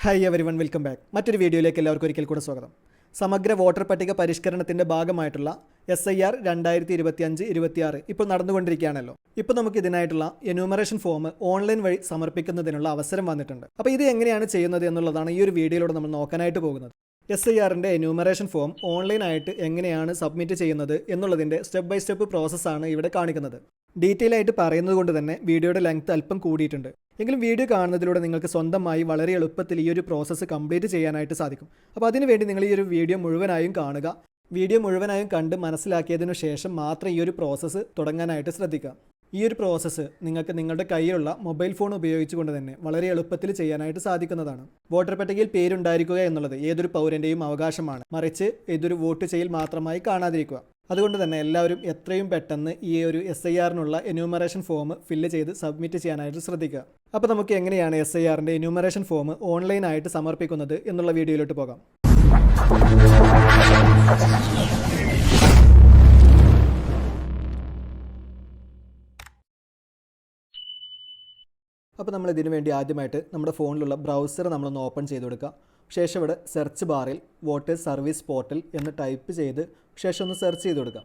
Hi everyone, welcome back. മറ്റൊരു വീഡിയോയിലേക്ക് എല്ലാവർക്കും ഒരിക്കൽ കൂടെ സ്വാഗതം. സമഗ്ര വോട്ടർ പട്ടിക പരിഷ്കരണത്തിൻ്റെ ഭാഗമായിട്ടുള്ള SIR 2025-26 ഇപ്പോൾ നടന്നുകൊണ്ടിരിക്കുകയാണല്ലോ. ഇപ്പോൾ നമുക്ക് ഇതിനായിട്ടുള്ള എന്യൂമറേഷൻ ഫോം ഓൺലൈൻ വഴി സമർപ്പിക്കുന്നതിനുള്ള അവസരം വന്നിട്ടുണ്ട്. അപ്പോൾ ഇത് എങ്ങനെയാണ് ചെയ്യുന്നത് എന്നുള്ളതാണ് ഈ ഒരു വീഡിയോയിലൂടെ നമ്മൾ നോക്കാനായിട്ട് പോകുന്നത്. SIRൻ്റെ എന്യൂമറേഷൻ ഫോം ഓൺലൈനായിട്ട് എങ്ങനെയാണ് സബ്മിറ്റ് ചെയ്യുന്നത് എന്നുള്ളതിൻ്റെ സ്റ്റെപ്പ് ബൈ സ്റ്റെപ്പ് പ്രോസസ്സാണ് ഇവിടെ കാണിക്കുന്നത്. ഡീറ്റെയിൽ ആയിട്ട് പറയുന്നത് കൊണ്ട് തന്നെ വീഡിയോയുടെ ലെങ്ത് അല്പം കൂടിയിട്ടുണ്ട്. എങ്കിലും വീഡിയോ കാണുന്നതിലൂടെ നിങ്ങൾക്ക് സ്വന്തമായി വളരെ എളുപ്പത്തിൽ ഈ ഒരു പ്രോസസ്സ് കംപ്ലീറ്റ് ചെയ്യാനായിട്ട് സാധിക്കും. അപ്പോൾ അതിനുവേണ്ടി നിങ്ങൾ ഈ ഒരു വീഡിയോ മുഴുവനായും കാണുക. വീഡിയോ മുഴുവനായും കണ്ട് മനസ്സിലാക്കിയതിനു ശേഷം മാത്രം ഈ ഒരു പ്രോസസ്സ് തുടങ്ങാനായിട്ട് ശ്രദ്ധിക്കുക. ഈ ഒരു പ്രോസസ്സ് നിങ്ങൾക്ക് നിങ്ങളുടെ കയ്യിലുള്ള മൊബൈൽ ഫോൺ ഉപയോഗിച്ചുകൊണ്ട് തന്നെ വളരെ എളുപ്പത്തിൽ ചെയ്യാനായിട്ട് സാധിക്കുന്നതാണ്. വോട്ടർ പട്ടികയിൽ പേരുണ്ടായിരിക്കുക എന്നുള്ളത് ഏതൊരു പൗരൻ്റെയും അവകാശമാണ്. മറിച്ച് ഇതൊരു വോട്ട് ചെയ്യൽ മാത്രമായി കാണാതിരിക്കുക. അതുകൊണ്ട് തന്നെ എല്ലാവരും എത്രയും പെട്ടെന്ന് ഈ ഒരു SIRനുള്ള എന്യൂമറേഷൻ ഫോം ഫില്ല് ചെയ്ത് സബ്മിറ്റ് ചെയ്യാനായിട്ട് ശ്രദ്ധിക്കുക. അപ്പോൾ നമുക്ക് എങ്ങനെയാണ് SIRൻ്റെ എന്യൂമറേഷൻ ഫോം ഓൺലൈനായിട്ട് സമർപ്പിക്കുന്നത് എന്നുള്ള വീഡിയോയിലോട്ട് പോകാം. അപ്പോൾ നമ്മൾ ഇതിനു വേണ്ടി ആദ്യമായിട്ട് നമ്മുടെ ഫോണിലുള്ള ബ്രൗസർ നമ്മളൊന്ന് ഓപ്പൺ ചെയ്ത് കൊടുക്കുക. ശേഷം ഇവിടെ സെർച്ച് ബാറിൽ വോട്ടേഴ്സ് സർവീസ് പോർട്ടൽ എന്ന് ടൈപ്പ് ചെയ്ത് ശേഷം ഒന്ന് സെർച്ച് ചെയ്ത് കൊടുക്കാം.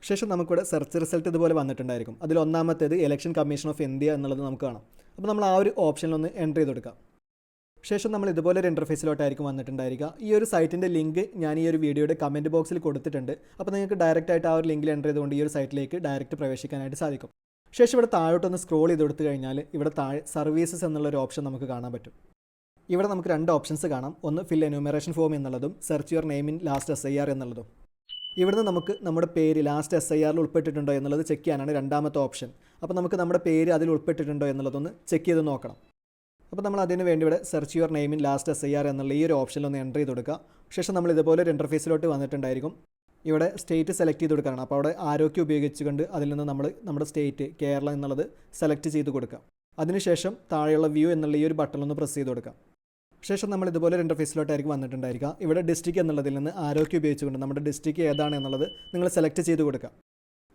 ശേഷം നമുക്കിവിടെ സെർച്ച് റിസൾട്ട് ഇതുപോലെ വന്നിട്ടുണ്ടായിരിക്കും. അതിൽ ഒന്നാമത്തേത് ഇലക്ഷൻ കമ്മീഷൻ ഓഫ് ഇന്ത്യ എന്നുള്ളത് നമുക്ക് കാണാം. അപ്പോൾ നമ്മൾ ആ ഒരു ഓപ്ഷനിലൊന്ന് എൻ്റർ ചെയ്ത് കൊടുക്കാം. ശേഷം നമ്മൾ ഇതുപോലെ ഒരു ഇൻ്റർഫേസിലോട്ടായിരിക്കും വന്നിട്ടുണ്ടായിരിക്കുക. ഈ ഒരു സൈറ്റിൻ്റെ ലിങ്ക് ഞാൻ ഈ ഒരു വീഡിയോയുടെ കമൻറ്റ് ബോക്സിൽ കൊടുത്തിട്ടുണ്ട്. അപ്പോൾ നിങ്ങൾക്ക് ഡയറക്റ്റായിട്ട് ആ ഒരു ലിങ്കിൽ എൻ്റർ ചെയ്തുകൊണ്ട് ഈ ഒരു സൈറ്റിലേക്ക് ഡയറക്റ്റ് പ്രവേശിക്കാനായിട്ട് സാധിക്കും. ശേഷം ഇവിടെ താഴോട്ടൊന്ന് സ്ക്രോൾ ചെയ്ത് കൊടുത്തു കഴിഞ്ഞാൽ ഇവിടെ താഴെ സർവീസസ് എന്നുള്ളൊരു ഓപ്ഷൻ നമുക്ക് കാണാൻ പറ്റും. ഇവിടെ നമുക്ക് രണ്ട് ഓപ്ഷൻസ് കാണാം. ഒന്ന് ഫിൽ എന്യൂമറേഷൻ ഫോം എന്നുള്ളതും search your name in last SIR എന്നുള്ളതും. ഇവിടുന്ന് നമുക്ക് നമ്മുടെ പേര് ലാസ്റ്റ് SIRൽ ഉൾപ്പെട്ടിട്ടുണ്ടോ എന്നുള്ളത് ചെക്ക് ചെയ്യാനാണ് രണ്ടാമത്തെ ഓപ്ഷൻ. അപ്പോൾ നമുക്ക് നമ്മുടെ പേര് അതിൽ ഉൾപ്പെട്ടിട്ടുണ്ടോ എന്നുള്ളതൊന്ന് ചെക്ക് ചെയ്ത് നോക്കണം. അപ്പോൾ നമ്മൾ അതിന് വേണ്ടി ഇവിടെ search your name in last SIR എന്നുള്ള ഈ ഒരു ഓപ്ഷനിലൊന്ന് എൻ്റർ ചെയ്ത് കൊടുക്കുക. ശേഷം നമ്മൾ ഇതുപോലെ ഒരു ഇൻ്റർഫേസിലോട്ട് വന്നിട്ടുണ്ടായിരിക്കും. ഇവിടെ സ്റ്റേറ്റ് സെലക്ട് ചെയ്ത് കൊടുക്കണം. അപ്പോൾ അവിടെ ആരോഗ്യം ഉപയോഗിച്ചുകൊണ്ട് അതിൽ നിന്ന് നമ്മൾ നമ്മുടെ സ്റ്റേറ്റ് കേരളം എന്നുള്ളത് സെലക്ട് ചെയ്ത് കൊടുക്കാം. അതിനുശേഷം താഴെയുള്ള വ്യൂ എന്നുള്ള ഈ ഒരു ബട്ടണൊന്ന് പ്രസ് ചെയ്ത് കൊടുക്കാം. ശേഷം നമ്മൾ ഇതുപോലെ ഒരു ഇൻ്റർഫേസിലോട്ടായിരിക്കും വന്നിട്ടുണ്ടായിരിക്കുക. ഇവിടെ ഡിസ്ട്രിക്ട് എന്നുള്ളതിൽ നിന്ന് ആരോഗ്യം ഉപയോഗിച്ചുകൊണ്ട് നമ്മുടെ ഡിസ്ട്രിക്ട് ഏതാണ് എന്നുള്ളത് നിങ്ങൾ സെലക്ട് ചെയ്ത് കൊടുക്കാം.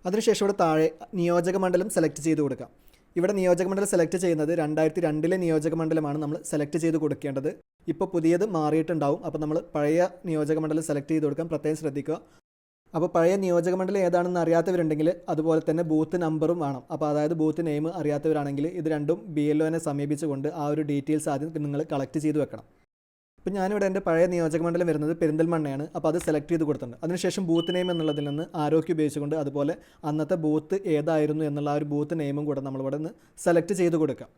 അതിനുശേഷം ഇവിടെ താഴെ നിയോജക മണ്ഡലം സെലക്ട് ചെയ്ത് കൊടുക്കാം. ഇവിടെ നിയോജക മണ്ഡലം സെലക്ട് ചെയ്യുന്നത് 2002 നിയോജക മണ്ഡലമാണ് നമ്മൾ സെലക്ട് ചെയ്ത് കൊടുക്കേണ്ടത്. ഇപ്പോൾ പുതിയത് മാറിയിട്ടുണ്ടാവും. അപ്പോൾ നമ്മൾ പഴയ നിയോജക മണ്ഡലം സെലക്ട് ചെയ്ത് കൊടുക്കാൻ പ്രത്യേകം ശ്രദ്ധിക്കുക. അപ്പോൾ പഴയ നിയോജക മണ്ഡലം ഏതാണെന്ന് അറിയാത്തവരുണ്ടെങ്കിൽ അതുപോലെ തന്നെ ബൂത്ത് നമ്പറും വേണം. അപ്പോൾ അതായത് ബൂത്ത് നെയിം അറിയാത്തവരാണെങ്കിൽ ഇത് രണ്ടും BLOനെ സമീപിച്ചുകൊണ്ട് ആ ഒരു ഡീറ്റെയിൽസ് ആദ്യം നിങ്ങൾ കളക്ട് ചെയ്ത് വെക്കണം. അപ്പോൾ ഞാനിവിടെ എൻ്റെ പഴയ നിയോജക മണ്ഡലം വരുന്നത് പെരിന്തൽമണ്ണയാണ്. അപ്പോൾ അത് സെലക്ട് ചെയ്ത് കൊടുത്തിട്ടുണ്ട്. അതിനുശേഷം ബൂത്ത് നെയിം എന്നുള്ളതിൽ നിന്ന് ആരോഗ്യം ഉപയോഗിച്ചുകൊണ്ട് അതുപോലെ അന്നത്തെ ബൂത്ത് ഏതായിരുന്നു എന്നുള്ള ആ ഒരു ബൂത്ത് നെയിമും കൂടെ നമ്മളിവിടെ നിന്ന് സെലക്ട് ചെയ്ത് കൊടുക്കാം.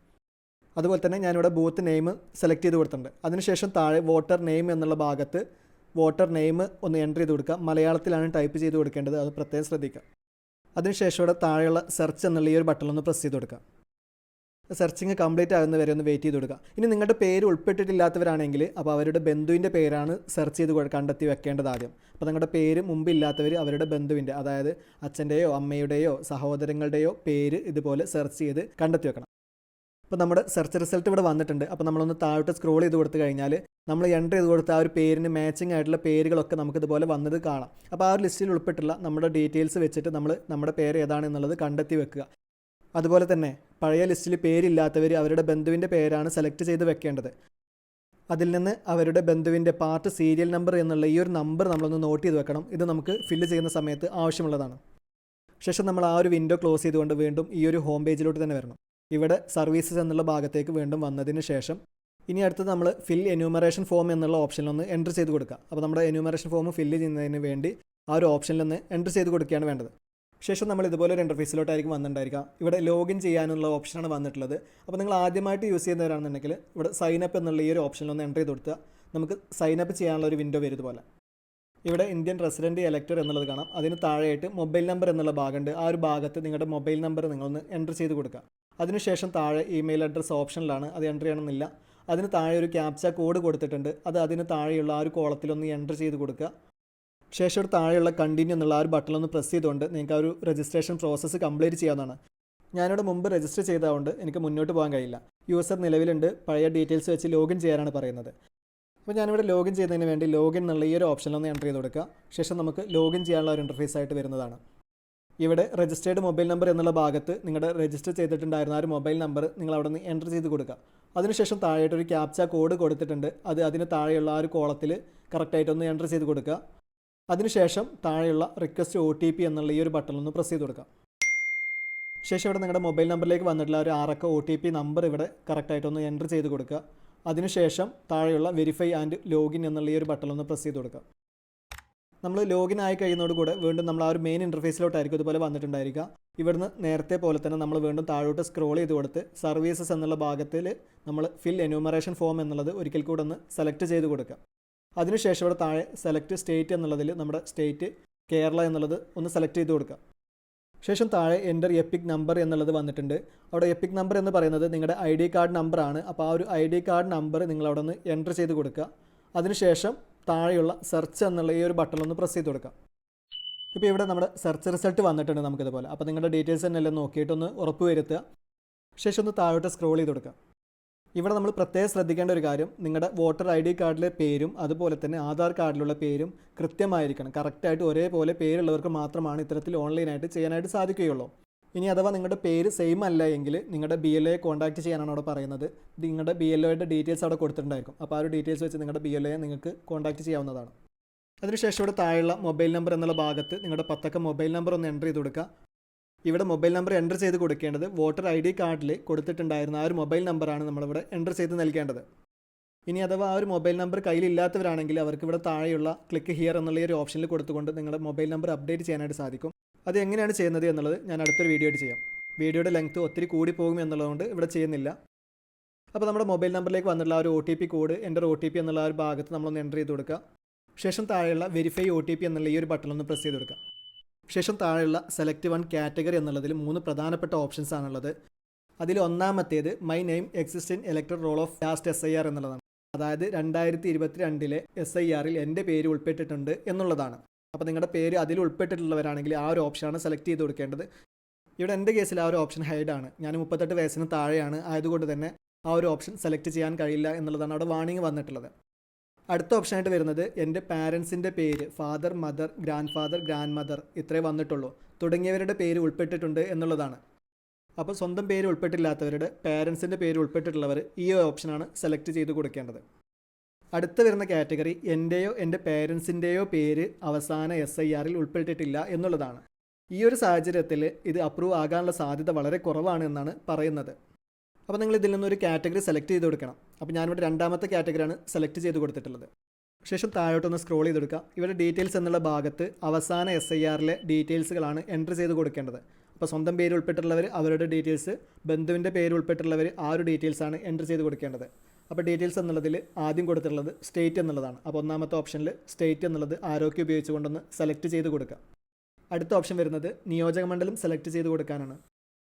അതുപോലെ തന്നെ ഞാനിവിടെ ബൂത്ത് നെയിം സെലക്ട് ചെയ്ത് കൊടുത്തിട്ടുണ്ട്. അതിനുശേഷം താഴെ വോട്ടർ നെയിം എന്നുള്ള ഭാഗത്ത് വോട്ടർ നെയിം ഒന്ന് എൻ്റർ ചെയ്ത് കൊടുക്കുക. മലയാളത്തിലാണ് ടൈപ്പ് ചെയ്ത് കൊടുക്കേണ്ടത്, അത് പ്രത്യേകം ശ്രദ്ധിക്കുക. അതിനുശേഷം ഇവിടെ താഴെയുള്ള സെർച്ച് എന്നുള്ള ഈ ഒരു ബട്ടണൊന്ന് പ്രസ് ചെയ്ത് കൊടുക്കുക. സെർച്ചിങ് കംപ്ലീറ്റ് ആകുന്നവരെ ഒന്ന് വെയിറ്റ് ചെയ്ത് കൊടുക്കുക. ഇനി നിങ്ങളുടെ പേര് ഉൾപ്പെട്ടിട്ടില്ലാത്തവരാണെങ്കിൽ അപ്പോൾ അവരുടെ ബന്ധുവിൻ്റെ പേരാണ് സെർച്ച് ചെയ്ത് കണ്ടെത്തി വെക്കേണ്ടത് ആദ്യം. അപ്പോൾ നിങ്ങളുടെ പേര് മുമ്പില്ലാത്തവർ അവരുടെ ബന്ധുവിൻ്റെ, അതായത് അച്ഛൻ്റെയോ അമ്മയുടെയോ സഹോദരങ്ങളുടെയോ പേര് ഇതുപോലെ സെർച്ച് ചെയ്ത് കണ്ടെത്തി വെക്കണം. അപ്പോൾ നമ്മുടെ സെർച്ച് റിസൾട്ട് ഇവിടെ വന്നിട്ടുണ്ട്. അപ്പോൾ നമ്മളൊന്ന് താഴോട്ട് സ്ക്രോൾ ചെയ്ത് കൊടുത്തു കഴിഞ്ഞാൽ നമ്മൾ എൻ്റർ ചെയ്ത് കൊടുത്ത ആ ഒരു പേരിന് മാച്ചിങ് ആയിട്ടുള്ള പേരുകളൊക്കെ നമുക്കിതുപോലെ വന്നത് കാണാം. അപ്പോൾ ആ ഒരു ലിസ്റ്റിൽ ഉൾപ്പെട്ടുള്ള നമ്മുടെ ഡീറ്റെയിൽസ് വെച്ചിട്ട് നമ്മൾ നമ്മുടെ പേര് ഏതാണെന്നുള്ളത് കണ്ടെത്തി വെക്കുക. അതുപോലെ തന്നെ പഴയ ലിസ്റ്റിൽ പേരില്ലാത്തവർ അവരുടെ ബന്ധുവിൻ്റെ പേരാണ് സെലക്ട് ചെയ്ത് വെക്കേണ്ടത്. അതിൽ നിന്ന് അവരുടെ ബന്ധുവിൻ്റെ പാർട്ട് സീരിയൽ നമ്പർ എന്നുള്ള ഈ ഒരു നമ്പർ നമ്മളൊന്ന് നോട്ട് ചെയ്ത് വെക്കണം. ഇത് നമുക്ക് ഫില്ല് ചെയ്യുന്ന സമയത്ത് ആവശ്യമുള്ളതാണ്. ശേഷം നമ്മൾ ആ ഒരു വിൻഡോ ക്ലോസ് ചെയ്തുകൊണ്ട് വീണ്ടും ഈ ഒരു ഹോം പേജിലോട്ട് തന്നെ വരണം. ഇവിടെ സർവീസസ് എന്നുള്ള ഭാഗത്തേക്ക് വീണ്ടും വന്നതിന് ശേഷം ഇനി അടുത്തത് നമ്മൾ ഫിൽ എന്യൂമറേഷൻ ഫോം എന്നുള്ള ഓപ്ഷനിലൊന്ന് എൻ്റർ ചെയ്ത് കൊടുക്കുക. അപ്പോൾ നമ്മുടെ എന്യൂമറേഷൻ ഫോം ഫില്ല് ചെയ്യുന്നതിന് വേണ്ടി ആ ഒരു ഓപ്ഷനിലൊന്ന് എൻ്റർ ചെയ്ത് കൊടുക്കുകയാണ് വേണ്ടത്. ശേഷം നമ്മൾ ഇതുപോലെ ഒരു ഇൻ്റർഫേസിലോട്ടായിരിക്കും വന്നിട്ടുണ്ടായിരിക്കുക. ഇവിടെ ലോഗിൻ ചെയ്യാനുള്ള ഓപ്ഷനാണ് വന്നിട്ടുള്ളത്. അപ്പോൾ നിങ്ങൾ ആദ്യമായിട്ട് യൂസ് ചെയ്യുന്നവരാണെന്നുണ്ടെങ്കിൽ ഇവിടെ സൈനപ്പ് എന്നുള്ള ഈ ഒരു ഓപ്ഷനിലൊന്ന് എൻ്റർ ചെയ്ത് കൊടുത്താൽ നമുക്ക് സൈനപ്പ് ചെയ്യാനുള്ള ഒരു വിൻഡോ വരും ഇതുപോലെ. ഇവിടെ ഇന്ത്യൻ റെസിഡൻറ്റ് എലക്ടർ എന്നുള്ളത് കാണാം. അതിന് താഴെയായിട്ട് മൊബൈൽ നമ്പർ എന്നുള്ള ഭാഗമുണ്ട്. ആ ഒരു ഭാഗത്ത് നിങ്ങളുടെ മൊബൈൽ നമ്പർ നിങ്ങളൊന്ന് എൻ്റർ ചെയ്ത് കൊടുക്കുക. അതിനുശേഷം താഴെ ഇമെയിൽ അഡ്രസ്സ് ഓപ്ഷനിലാണ്, അത് എൻ്റർ ചെയ്യണമെന്നില്ല. അതിന് താഴെ ഒരു ക്യാപ്ച കോഡ് കൊടുത്തിട്ടുണ്ട്. അത് അതിന് താഴെയുള്ള ആ ഒരു കോളത്തിലൊന്ന് എൻ്റർ ചെയ്ത് കൊടുക്കുക. ശേഷം ഒരു താഴെയുള്ള കണ്ടിന്യൂ എന്നുള്ള ആ ഒരു ബട്ടണൊന്ന് പ്രസ് ചെയ്തുകൊണ്ട് നിങ്ങൾക്ക് ആ ഒരു രജിസ്ട്രേഷൻ പ്രോസസ്സ് കംപ്ലീറ്റ് ചെയ്യാവുന്നതാണ്. ഞാനിവിടെ മുമ്പ് രജിസ്റ്റർ ചെയ്തതുകൊണ്ട് എനിക്ക് മുന്നോട്ട് പോകാൻ കഴിയില്ല. യൂസർ നിലവിലുണ്ട്, പഴയ ഡീറ്റെയിൽസ് വെച്ച് ലോഗിൻ ചെയ്യാനാണ് പറയുന്നത്. അപ്പോൾ ഞാനിവിടെ ലോഗിൻ ചെയ്യുന്നതിന് വേണ്ടി ലോഗിൻ എന്നുള്ള ഈ ഒരു ഓപ്ഷനിലൊന്ന് എൻ്റർ ചെയ്ത് കൊടുക്കുക. ശേഷം നമുക്ക് ലോഗിൻ ചെയ്യാനുള്ള ഒരു ഇൻ്റർഫേസ് ആയിട്ട് വരുന്നതാണ്. ഇവിടെ രജിസ്റ്റേർഡ് മൊബൈൽ നമ്പർ എന്നുള്ള ഭാഗത്ത് നിങ്ങളുടെ രജിസ്റ്റർ ചെയ്തിട്ടുണ്ടായിരുന്ന ആ ഒരു മൊബൈൽ നമ്പർ നിങ്ങൾ അവിടെ നിന്ന് എൻ്റർ ചെയ്ത് കൊടുക്കുക. അതിനുശേഷം താഴെയായിട്ടൊരു ക്യാപ്ച കോഡ് കൊടുത്തിട്ടുണ്ട്, അതിന് താഴെയുള്ള ആ ഒരു കോളത്തിൽ കറക്റ്റായിട്ടൊന്ന് എൻ്റർ ചെയ്ത് കൊടുക്കുക. അതിനുശേഷം താഴെയുള്ള റിക്വസ്റ്റ് OTP എന്നുള്ള ഈ ഒരു ബട്ടൺ ഒന്ന് പ്രസ് ചെയ്ത് കൊടുക്കുക. ശേഷം ഇവിടെ നിങ്ങളുടെ മൊബൈൽ നമ്പറിലേക്ക് വന്നിട്ടുള്ള ഒരു 6 അക്ക OTP നമ്പർ ഇവിടെ കറക്റ്റായിട്ടൊന്ന് എൻ്റർ ചെയ്ത് കൊടുക്കുക. അതിനുശേഷം താഴെയുള്ള വെരിഫൈ ആൻഡ് ലോഗിൻ എന്നുള്ള ഈ ഒരു ബട്ടൺ ഒന്ന് പ്രസ് ചെയ്ത് കൊടുക്കുക. നമ്മൾ ലോഗിൻ ആയി കഴിയുന്നതോടുകൂടെ വീണ്ടും നമ്മൾ ആ ഒരു മെയിൻ ഇൻ്റർഫേസിലോട്ടായിരിക്കും ഇതുപോലെ വന്നിട്ടുണ്ടായിരിക്കുക. ഇവിടുന്ന് നേരത്തെ പോലെ തന്നെ നമ്മൾ വീണ്ടും താഴോട്ട് സ്ക്രോൾ ചെയ്ത് കൊടുത്ത് സർവീസസ് എന്നുള്ള ഭാഗത്തിൽ നമ്മൾ ഫിൽ എന്യൂമറേഷൻ ഫോം എന്നുള്ളത് ഒരിക്കൽ കൂടെ ഒന്ന് സെലക്ട് ചെയ്ത് കൊടുക്കുക. അതിനുശേഷം ഇവിടെ താഴെ സെലക്ട് സ്റ്റേറ്റ് എന്നുള്ളതിൽ നമ്മുടെ സ്റ്റേറ്റ് കേരള എന്നുള്ളത് ഒന്ന് സെലക്ട് ചെയ്ത് കൊടുക്കുക. ശേഷം താഴെ എൻ്റർ എപ്പിക് നമ്പർ എന്നുള്ളത് വന്നിട്ടുണ്ട്. അവിടെ എപ്പിക് നമ്പർ എന്ന് പറയുന്നത് നിങ്ങളുടെ ID കാർഡ് നമ്പറാണ്. അപ്പോൾ ആ ഒരു ID കാർഡ് നമ്പർ നിങ്ങൾ അവിടെ നിന്ന് എൻ്റർ ചെയ്ത് കൊടുക്കുക. അതിനുശേഷം താഴെയുള്ള സെർച്ച് എന്നുള്ള ഈ ഒരു ബട്ടൺ ഒന്ന് പ്രസ് ചെയ്ത് കൊടുക്കുക. ഇപ്പോൾ ഇവിടെ നമ്മുടെ സെർച്ച് റിസൾട്ട് വന്നിട്ടുണ്ട് നമുക്കിതുപോലെ. അപ്പോൾ നിങ്ങളുടെ ഡീറ്റെയിൽസ് തന്നെ എല്ലാം നോക്കിയിട്ടൊന്ന് ഉറപ്പ് വരുത്തുക. ശേഷം ഒന്ന് താഴോട്ട് സ്ക്രോൾ ചെയ്ത് കൊടുക്കുക. ഇവിടെ നമ്മൾ പ്രത്യേകം ശ്രദ്ധിക്കേണ്ട ഒരു കാര്യം, നിങ്ങളുടെ വോട്ടർ ID കാർഡിലെ പേരും അതുപോലെ തന്നെ ആധാർ കാർഡിലുള്ള പേരും കൃത്യമായിരിക്കണം. കറക്റ്റായിട്ട് ഒരേപോലെ പേരുള്ളവർക്ക് മാത്രമാണ് ഇത്തരത്തിൽ ഓൺലൈനായിട്ട് ചെയ്യാനായിട്ട് സാധിക്കുകയുള്ളൂ. ഇനി അഥവാ നിങ്ങളുടെ പേര് സെയിം അല്ല എങ്കിൽ നിങ്ങളുടെ BLOയെ കോൺടാക്റ്റ് ചെയ്യാനാണ് അവിടെ പറയുന്നത്. നിങ്ങളുടെ BLOയുടെ ഡീറ്റെയിൽസ് അവിടെ കൊടുത്തിട്ടുണ്ടായിരിക്കും. അപ്പോൾ ആ ഒരു ഡീറ്റെയിൽസ് വെച്ച് നിങ്ങളുടെ BLOയെ നിങ്ങൾക്ക് കോൺടാക്റ്റ് ചെയ്യാവുന്നതാണ്. അതിനുശേഷം ഇവിടെ താഴെയുള്ള മൊബൈൽ നമ്പർ എന്നുള്ള ഭാഗത്ത് നിങ്ങളുടെ 10 അക്ക മൊബൈൽ നമ്പർ ഒന്ന് എൻ്റർ ചെയ്ത് കൊടുക്കുക. ഇവിടെ മൊബൈൽ നമ്പർ എൻ്റർ ചെയ്ത് കൊടുക്കേണ്ടത് വോട്ടർ ID കാർഡിൽ കൊടുത്തിട്ടുണ്ടായിരുന്ന ആ ഒരു മൊബൈൽ നമ്പറാണ് നമ്മളിവിടെ എൻ്റർ ചെയ്ത് നൽകേണ്ടത്. ഇനി അഥവാ ആ ഒരു മൊബൈൽ നമ്പർ കയ്യിലില്ലാത്തവരാണെങ്കിൽ അവർക്ക് ഇവിടെ താഴെയുള്ള ക്ലിക്ക് ഹിയർ എന്നുള്ള ഒരു ഓപ്ഷനിൽ കൊടുത്തുകൊണ്ട് നിങ്ങളുടെ മൊബൈൽ നമ്പർ അപ്ഡേറ്റ് ചെയ്യാനായിട്ട് സാധിക്കും. അത് എങ്ങനെയാണ് ചെയ്യുന്നത് എന്നുള്ളത് ഞാൻ അടുത്തൊരു വീഡിയോ ആയിട്ട് ചെയ്യാം. വീഡിയോയുടെ ലെങ്ത്ത് ഒത്തിരി കൂടി പോകും എന്നുള്ളതുകൊണ്ട് ഇവിടെ ചെയ്യുന്നില്ല. അപ്പോൾ നമ്മുടെ മൊബൈൽ നമ്പറിലേക്ക് വന്നിട്ടുള്ള ആ ഒരു OTP കോഡ് എൻ്റർ OTP എന്നുള്ള ആ ഒരു ഭാഗത്ത് നമ്മളൊന്ന് എൻ്റർ ചെയ്ത് കൊടുക്കുക. ശേഷം താഴെയുള്ള വെരിഫൈ OTP എന്നുള്ള ഈ ഒരു ബട്ടൺ ഒന്ന് പ്രസ് ചെയ്ത് കൊടുക്കുക. ശേഷം താഴെയുള്ള സെലക്ട് 1 കാറ്റഗറി എന്നുള്ളതിൽ 3 പ്രധാനപ്പെട്ട ഓപ്ഷൻസ് ആണുള്ളത്. അതിൽ ഒന്നാമത്തേത് my name exist in electoral role of last SIR എന്നുള്ളതാണ്. അതായത് 2022 SIRൽ എൻ്റെ പേര് ഉൾപ്പെട്ടിട്ടുണ്ട് എന്നുള്ളതാണ്. അപ്പോൾ നിങ്ങളുടെ പേര് അതിൽ ഉൾപ്പെട്ടിട്ടുള്ളവരാണെങ്കിൽ ആ ഒരു ഓപ്ഷനാണ് സെലക്ട് ചെയ്ത് കൊടുക്കേണ്ടത്. ഇവിടെ എൻ്റെ കേസിൽ ആ ഒരു ഓപ്ഷൻ ഹൈഡാണ്. ഞാൻ 38 വയസ്സിന് താഴെയാണ്. ആയതുകൊണ്ട് തന്നെ ആ ഒരു ഓപ്ഷൻ സെലക്ട് ചെയ്യാൻ കഴിയില്ല എന്നുള്ളതാണ് അവിടെ വാണിംഗ് വന്നിട്ടുള്ളത്. അടുത്ത ഓപ്ഷനായിട്ട് വരുന്നത് എൻ്റെ പാരൻസിൻ്റെ പേര് father, mother, grand father, grand mother ഇത്രേ വന്നിട്ടുള്ളൂ, തുടങ്ങിയവരുടെ പേര് ഉൾപ്പെട്ടിട്ടുണ്ട് എന്നുള്ളതാണ്. അപ്പോൾ സ്വന്തം പേര് ഉൾപ്പെട്ടില്ലാത്തവരുടെ പാരൻസിൻ്റെ പേര് ഉൾപ്പെട്ടിട്ടുള്ളവർ ഈ ഓപ്ഷനാണ് സെലക്ട് ചെയ്ത് കൊടുക്കേണ്ടത്. അടുത്ത വരുന്ന കാറ്റഗറി എൻ്റെയോ എൻ്റെ പാരൻസിൻ്റെയോ പേര് അവസാന SIRൽ ഉൾപ്പെട്ടിട്ടില്ല എന്നുള്ളതാണ്. ഈ ഒരു സാഹചര്യത്തിൽ ഇത് അപ്രൂവ് ആകാനുള്ള സാധ്യത വളരെ കുറവാണ് എന്നാണ് പറയുന്നത്. അപ്പോൾ നിങ്ങൾ ഇതിൽ നിന്നൊരു കാറ്റഗറി സെലക്ട് ചെയ്ത് കൊടുക്കണം. അപ്പോൾ ഞാനിവിടെ രണ്ടാമത്തെ കാറ്റഗറിയാണ് സെലക്ട് ചെയ്ത് കൊടുത്തിട്ടുള്ളത്. ശേഷം താഴോട്ടൊന്ന് സ്ക്രോൾ ചെയ്ത് കൊടുക്കുക. ഇവിടെ ഡീറ്റെയിൽസ് എന്നുള്ള ഭാഗത്ത് അവസാന SIRലെ ഡീറ്റെയിൽസുകളാണ് എൻ്റർ ചെയ്ത് കൊടുക്കേണ്ടത്. അപ്പോൾ സ്വന്തം പേര് ഉൾപ്പെട്ടിട്ടുള്ളവർ അവരുടെ ഡീറ്റെയിൽസ്, ബന്ധുവിൻ്റെ പേര് ഉൾപ്പെട്ടിട്ടുള്ളവർ ആ ഒരു ഡീറ്റെയിൽസാണ് എൻ്റർ ചെയ്ത് കൊടുക്കേണ്ടത്. അപ്പോൾ ഡീറ്റെയിൽസ് എന്നുള്ളതിൽ ആദ്യം കൊടുത്തിട്ടുള്ളത് സ്റ്റേറ്റ് എന്നുള്ളതാണ്. അപ്പോൾ ഒന്നാമത്തെ ഓപ്ഷനിൽ സ്റ്റേറ്റ് എന്നുള്ളത് ആരോഗ്യം ഉപയോഗിച്ചുകൊണ്ടൊന്ന് സെലക്ട് ചെയ്ത് കൊടുക്കുക. അടുത്ത ഓപ്ഷൻ വരുന്നത് നിയോജക മണ്ഡലം സെലക്ട് ചെയ്ത് കൊടുക്കാനാണ്.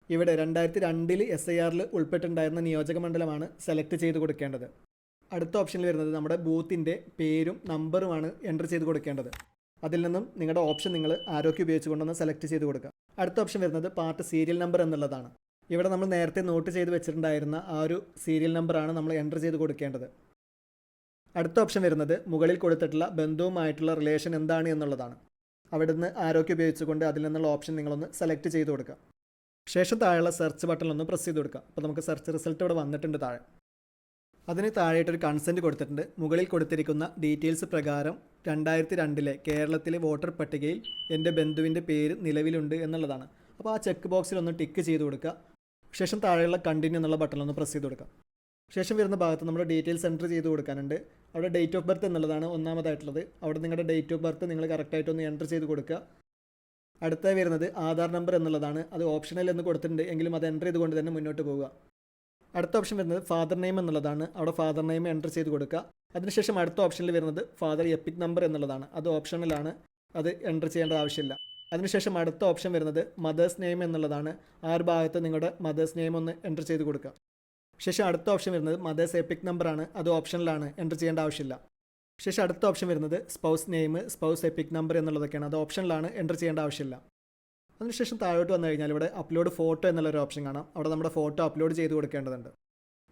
ഇവിടെ 2002 SIRൽ ഉൾപ്പെട്ടിട്ടുണ്ടായിരുന്ന നിയോജക മണ്ഡലമാണ് സെലക്ട് ചെയ്ത് കൊടുക്കേണ്ടത്. അടുത്ത ഓപ്ഷനിൽ വരുന്നത് നമ്മുടെ ബൂത്തിൻ്റെ പേരും നമ്പറുമാണ് എൻ്റർ ചെയ്ത് കൊടുക്കേണ്ടത്. അതിൽ നിന്നും നിങ്ങളുടെ ഓപ്ഷൻ നിങ്ങൾ ആരോഗ്യം ഉപയോഗിച്ചുകൊണ്ടൊന്ന് സെലക്ട് ചെയ്ത് കൊടുക്കുക. അടുത്ത ഓപ്ഷൻ വരുന്നത് പാർട്ട് സീരിയൽ നമ്പർ എന്നുള്ളതാണ്. ഇവിടെ നമ്മൾ നേരത്തെ നോട്ട് ചെയ്ത് വെച്ചിട്ടുണ്ടായിരുന്ന ആ ഒരു സീരിയൽ നമ്പറാണ് നമ്മൾ എൻ്റർ ചെയ്ത് കൊടുക്കേണ്ടത്. അടുത്ത ഓപ്ഷൻ വരുന്നത് മുകളിൽ കൊടുത്തിട്ടുള്ള ബന്ധവുമായിട്ടുള്ള റിലേഷൻ എന്താണ് എന്നുള്ളതാണ്. അവിടെ നിന്ന് ആരോഗ്യം ഉപയോഗിച്ചുകൊണ്ട് അതിൽ നിന്നുള്ള ഓപ്ഷൻ നിങ്ങളൊന്ന് സെലക്ട് ചെയ്ത് കൊടുക്കുക. ശേഷം താഴെയുള്ള സെർച്ച് ബട്ടണിലൊന്ന് പ്രസ് ചെയ്ത് കൊടുക്കുക. അപ്പോൾ നമുക്ക് സെർച്ച് റിസൾട്ട് ഇവിടെ വന്നിട്ടുണ്ട് താഴെ. അതിന് താഴെയായിട്ടൊരു കൺസെൻറ്റ് കൊടുത്തിട്ടുണ്ട്. മുകളിൽ കൊടുത്തിരിക്കുന്ന ഡീറ്റെയിൽസ് പ്രകാരം 2002 കേരളത്തിലെ വോട്ടർ പട്ടികയിൽ എൻ്റെ ബന്ധുവിൻ്റെ പേര് നിലവിലുണ്ട് എന്നുള്ളതാണ്. അപ്പോൾ ആ ചെക്ക് ബോക്സിലൊന്ന് ടിക്ക് ചെയ്ത് കൊടുക്കുക. ശേഷം താഴെയുള്ള കണ്ടിന്യൂ എന്നുള്ള ബട്ടണിലൊന്ന് പ്രസ് ചെയ്ത് കൊടുക്കുക. ശേഷം വരുന്ന ഭാഗത്ത് നമ്മുടെ ഡീറ്റെയിൽസ് എൻ്റർ ചെയ്ത് കൊടുക്കാനുണ്ട്. അവിടെ ഡേറ്റ് ഓഫ് ബർത്ത് എന്നുള്ളതാണ് ഒന്നാമതായിട്ടുള്ളത്. അവിടെ നിങ്ങളുടെ ഡേറ്റ് ഓഫ് ബർത്ത് നിങ്ങൾ കറക്റ്റായിട്ടൊന്ന് എൻ്റർ ചെയ്ത് കൊടുക്കുക. അടുത്തായി വരുന്നത് ആധാർ നമ്പർ എന്നുള്ളതാണ്. അത് ഓപ്ഷണൽ എന്ന് കൊടുത്തിട്ടുണ്ട്, എങ്കിലും അത് എൻ്റർ ചെയ്തുകൊണ്ട് തന്നെ മുന്നോട്ട് പോവുക. അടുത്ത ഓപ്ഷൻ വരുന്നത് ഫാദർ നെയിം എന്നുള്ളതാണ്. അവിടെ ഫാദർ നെയിം എൻ്റർ ചെയ്ത് കൊടുക്കുക. അതിനുശേഷം അടുത്ത ഓപ്ഷനിൽ വരുന്നത് ഫാദർ എപ്പിക് നമ്പർ എന്നുള്ളതാണ്. അത് ഓപ്ഷണലാണ്, അത് എൻ്റർ ചെയ്യേണ്ട ആവശ്യമില്ല. അതിനുശേഷം അടുത്ത ഓപ്ഷൻ വരുന്നത് മദേഴ്സ് നെയിം എന്നുള്ളതാണ്. ആ ഒരു ഭാഗത്ത് നിങ്ങളുടെ മദേഴ്സ് നെയിം ഒന്ന് എൻ്റർ ചെയ്ത് കൊടുക്കുക. ശേഷം അടുത്ത ഓപ്ഷൻ വരുന്നത് മദേഴ്സ് എപ്പിക് നമ്പറാണ്. അത് ഓപ്ഷനിലാണ്, എൻ്റർ ചെയ്യേണ്ട ആവശ്യമില്ല. ശേഷം അടുത്ത ഓപ്ഷൻ വരുന്നത് spouse name, spouse EPIC number എന്നുള്ളതൊക്കെയാണ്. അത് ഓപ്ഷനിലാണ്, എൻ്റർ ചെയ്യേണ്ട ആവശ്യമില്ല. അതിനുശേഷം താഴോട്ട് വന്നു കഴിഞ്ഞാൽ ഇവിടെ അപ്ലോഡ് ഫോട്ടോ എന്നുള്ളൊരു ഓപ്ഷൻ കാണാം. അവിടെ നമ്മുടെ ഫോട്ടോ അപ്ലോഡ് ചെയ്ത് കൊടുക്കേണ്ടതുണ്ട്.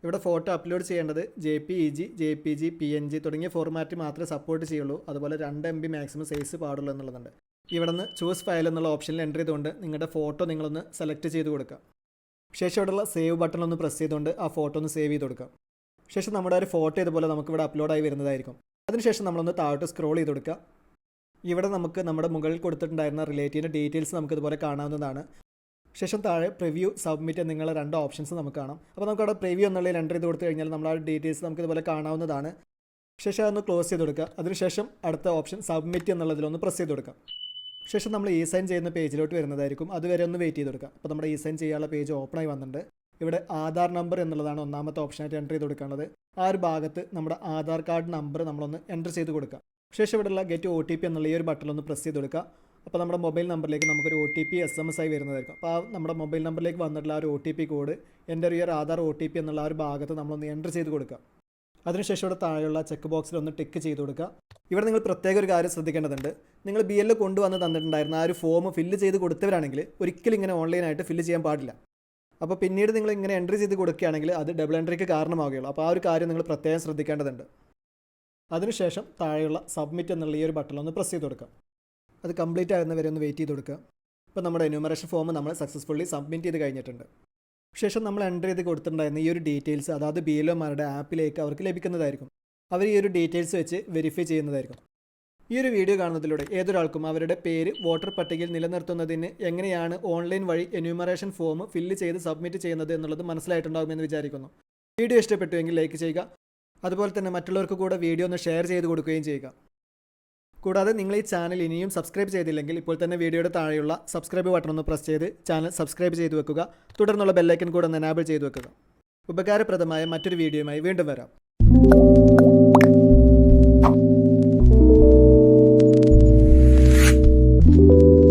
ഇവിടെ ഫോട്ടോ അപ്ലോഡ് ചെയ്യേണ്ടത് JPEG, JPG, PNG തുടങ്ങിയ ഫോർമാറ്റ് മാത്രമേ സപ്പോർട്ട് ചെയ്യുള്ളൂ. അതുപോലെ 2 MB മാക്സിമം സൈസ് പാടുള്ളൂ എന്നുള്ളതുണ്ട്. ഇവിടെ നിന്ന് ചൂസ് ഫയൽ എന്നുള്ള ഓപ്ഷനിൽ എൻ്റർ ചെയ്തുകൊണ്ട് നിങ്ങളുടെ ഫോട്ടോ നിങ്ങളൊന്ന് സെലക്ട് ചെയ്ത് കൊടുക്കുക. ശേഷം ഇവിടെയുള്ള സേവ് ബട്ടൺ ഒന്ന് പ്രസ് ചെയ്തുകൊണ്ട് ആ ഫോട്ടോ ഒന്ന് സേവ് ചെയ്ത് കൊടുക്കുക. ശേഷം നമ്മുടെ ഒരു ഫോട്ടോ ഇതുപോലെ നമുക്കിവിടെ അപ്ലോഡായി വരുന്നതായിരിക്കും. അതിനുശേഷം നമ്മളൊന്ന് താഴോട്ട് സ്ക്രോൾ ചെയ്ത് കൊടുക്കുക. ഇവിടെ നമുക്ക് നമ്മുടെ മുകളിൽ കൊടുത്തിട്ടുണ്ടായിരുന്ന റിലേറ്റീവിൻ്റെ ഡീറ്റെയിൽസ് നമുക്കിതുപോലെ കാണാവുന്നതാണ്. ശേഷം താഴെ പ്രിവ്യൂ സബ്മിറ്റ് എന്നുള്ള 2 ഓപ്ഷൻസ് നമുക്ക് കാണാം. അപ്പോൾ നമുക്കവിടെ പ്രിവ്യൂ എന്നുള്ളതിൽ എൻ്റർ ചെയ്ത് കൊടുത്തു കഴിഞ്ഞാൽ നമ്മൾ ആ ഡീറ്റെയിൽസ് നമുക്കിതുപോലെ കാണാവുന്നതാണ്. ശേഷം അതൊന്ന് ക്ലോസ് ചെയ്ത് കൊടുക്കുക. അതിനുശേഷം അടുത്ത ഓപ്ഷൻ സബ്മിറ്റ് എന്നുള്ളതിലൊന്ന് പ്രസ് ചെയ്ത് കൊടുക്കുക. ശേഷം നമ്മൾ ഇ സൈൻ ചെയ്യുന്ന പേജിലോട്ട് വരുന്നതായിരിക്കും. അതുവരെ ഒന്ന് വെയിറ്റ് ചെയ്ത് കൊടുക്കുക. അപ്പോൾ നമ്മുടെ ഇ സൈൻ ചെയ്യാനുള്ള പേജ് ഓപ്പണായി വന്നിട്ടുണ്ട്. ഇവിടെ ആധാർ നമ്പർ എന്നുള്ളതാണ് ഒന്നാമത്തെ ഓപ്ഷനായിട്ട് എൻ്റർ ചെയ്ത് കൊടുക്കേണ്ടത്. ആ ഒരു ഭാഗത്ത് നമ്മുടെ ആധാർ കാർഡ് നമ്പർ നമ്മളൊന്ന് എൻ്റർ ചെയ്ത് കൊടുക്കുക. ശേഷം ഇവിടെയുള്ള ഗെറ്റ് OTP എന്നുള്ള ഈ ഒരു ബട്ടണിലൊന്ന് പ്രസ് ചെയ്ത് കൊടുക്കുക. അപ്പോൾ നമ്മുടെ മൊബൈൽ നമ്പറിലേക്ക് നമുക്കൊരു OTP SMS ആയി വരുന്നതായിരിക്കും. അപ്പോൾ ആ നമ്മുടെ മൊബൈൽ നമ്പറിലേക്ക് വന്നിട്ടുള്ള ആ ഒരു OTP കോഡ് എൻ്റെ ഒരു ആധാർ OTP എന്നുള്ള ആ ഒരു ഭാഗത്ത് നമ്മളൊന്ന് എൻ്റർ ചെയ്ത് കൊടുക്കുക. അതിനുശേഷം ഇവിടെ താഴെയുള്ള ചെക്ക് ബോക്സിൽ ഒന്ന് ടിക്ക് ചെയ്ത് കൊടുക്കുക. ഇവിടെ നിങ്ങൾ പ്രത്യേക ഒരു കാര്യം ശ്രദ്ധിക്കേണ്ടതുണ്ട്. നിങ്ങൾ BL കൊണ്ടുവന്ന് തന്നിട്ടുണ്ടായിരുന്ന ആ ഒരു ഫോം ഫില്ല് ചെയ്ത് കൊടുത്തവരാണെങ്കിൽ ഒരിക്കലും ഇങ്ങനെ ഓൺലൈനായിട്ട് ഫില്ല് ചെയ്യാൻ പാടില്ല. അപ്പോൾ പിന്നീട് നിങ്ങൾ ഇങ്ങനെ എൻട്രി ചെയ്ത് കൊടുക്കുകയാണെങ്കിൽ അത് ഡബിൾ എൻട്രിക്ക് കാരണമാവുകയുള്ളൂ. അപ്പോൾ ആ ഒരു കാര്യം നിങ്ങൾ പ്രത്യേകം ശ്രദ്ധിക്കേണ്ടതുണ്ട്. അതിനുശേഷം താഴെയുള്ള സബ്മിറ്റ് എന്നുള്ള ഈ ഒരു ബട്ടണിലൊന്ന് പ്രസ് ചെയ്ത് കൊടുക്കുക. അത് കംപ്ലീറ്റ് ആകുന്നവരെ ഒന്ന് വെയിറ്റ് ചെയ്ത് കൊടുക്കുക. ഇപ്പോൾ നമ്മുടെ എന്യൂമറേഷൻ ഫോം നമ്മൾ സക്സസ്ഫുള്ളി സബ്മിറ്റ് ചെയ്ത് കഴിഞ്ഞിട്ടുണ്ട്. ശേഷം നമ്മൾ എൻ്റർ ചെയ്ത് കൊടുത്തിട്ടുണ്ടായിരുന്ന ഈ ഒരു ഡീറ്റെയിൽസ് അതായത് BLOമാരുടെ ആപ്പിലേക്ക് അവർക്ക് ലഭിക്കുന്നതായിരിക്കും. അവർ ഈ ഒരു ഡീറ്റെയിൽസ് വെച്ച് വെരിഫൈ ചെയ്യുന്നതായിരിക്കും. ഈ ഒരു വീഡിയോ കാണുന്നതിലൂടെ ഏതൊരാൾക്കും അവരുടെ പേര് വോട്ടർ പട്ടികയിൽ നിലനിർത്തുന്നതിന് എങ്ങനെയാണ് ഓൺലൈൻ വഴി എന്യൂമറേഷൻ ഫോം ഫില്ല് ചെയ്ത് സബ്മിറ്റ് ചെയ്യുന്നത് എന്നുള്ളത് മനസ്സിലായിട്ടുണ്ടാകുമെന്ന് വിചാരിക്കുന്നു. വീഡിയോ ഇഷ്ടപ്പെട്ടുവെങ്കിൽ ലൈക്ക് ചെയ്യുക. അതുപോലെ തന്നെ മറ്റുള്ളവർക്ക് കൂടെ വീഡിയോ ഒന്ന് ഷെയർ ചെയ്ത് കൊടുക്കുകയും ചെയ്യുക. കൂടാതെ നിങ്ങൾ ഈ ചാനൽ ഇനിയും സബ്സ്ക്രൈബ് ചെയ്തില്ലെങ്കിൽ ഇപ്പോൾ തന്നെ വീഡിയോയുടെ താഴെയുള്ള സബ്സ്ക്രൈബ് ബട്ടൺ ഒന്ന് പ്രസ് ചെയ്ത് ചാനൽ സബ്സ്ക്രൈബ് ചെയ്ത് വെക്കുക. തുടർന്നുള്ള ബെല്ലൈക്കൻ കൂടെ ഒന്ന് എനാബിൾ ചെയ്ത് വെക്കുക. ഉപകാരപ്രദമായ മറ്റൊരു വീഡിയോയുമായി വീണ്ടും വരാം.